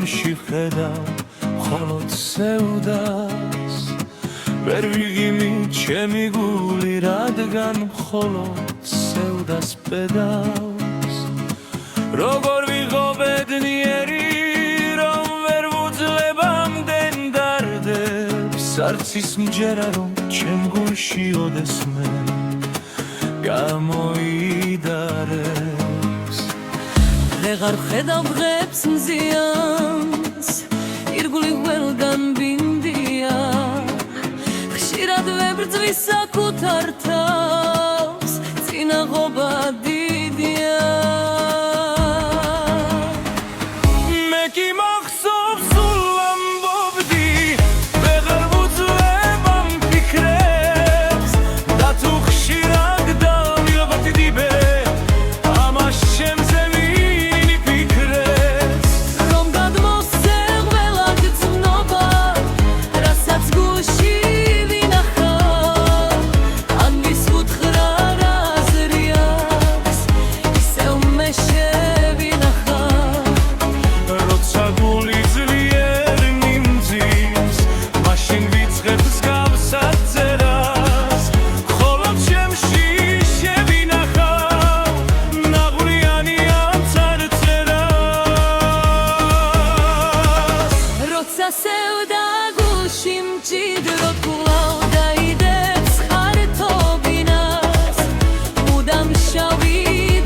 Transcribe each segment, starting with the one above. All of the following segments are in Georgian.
ჩემში ვხედავ მხოლოდ სევდას ვერ ვიგიმი ჩემი გული რადგან მხოლოდ სევდას პედავს როგორ ვიღო ბედნიერი რომ ვერ ვუძლებ ამდენ დარდებს არც ის მჯერა რომ ჩემ გულში ოდესმე გამოიდარებს ვეღარ ვხედავ დღებს მზიანს ირგვლივ ყველგან ბინდია ხშირად ვებრძვი საკუთარ თავს წინაღობა დიდია მე კი მახსოვს სულ ვამბობდი ვეღარ ვუძლებ ამ ფიქრებს და თუ ხშირად დავიღბადიდიბე ამას შემზე ვინ იფიქრებს რომ გადმოსცემ ყველა გრძნობა რასაც გულში ვინახავ ან ვის უთხრა რაზრი აქვს ისევ მე შევინახავ როცა გული ძლიერ მიმძიმს მაშინ ვიწყებს გავსად წერას მხოლოდ ჩემში შევინახავ ნაღვლიანი ამ წარწერას როცა სევდა გულში მჭიდროდ კვლავ დაიდებს ხართობინას მუდამ შავი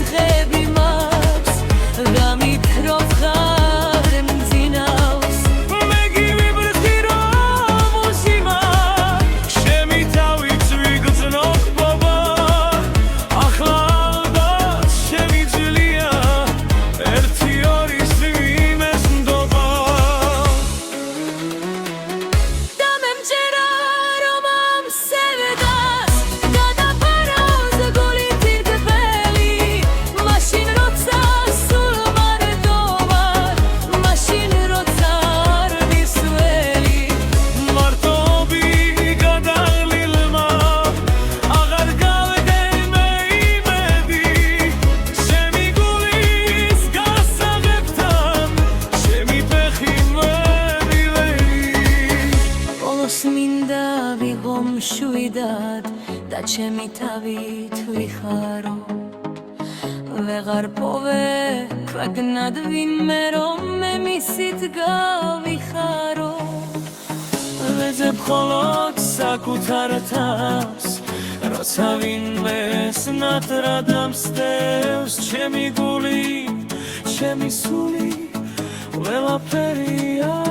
დღები მაქვს ღამით რო ვხარ მძინავს მე გივიბრდი რომ უსიმა ჩემი თავით ვიგრძნობობა ახლა ალბათ შემიძლია ერთი ორის ვიმესნდობა და მე მჯერა რომ ამ სევდას გადაფარავს გული თირკბელი მაშინ როცა სულ მარტო ვარ მაშინ როცა არ ვისველი მარტობი გადაღლილმა აღარ გავედე მე იმედი ჩემი გულის გასაღებთან ჩემი ფეხი მოვივერი ბოლოს მინდა ვიღო მშვიდად და ჩემი თავით ვიხარო ვეღარ პოვე ქვეყნად ვინმე რომ მე მისით გავიხარო ვეძებ მხოლოდ საკუთარ თავს როცა ვინმე სნატრად ამსდევს ჩემი გული ჩემი სული ყველაფერია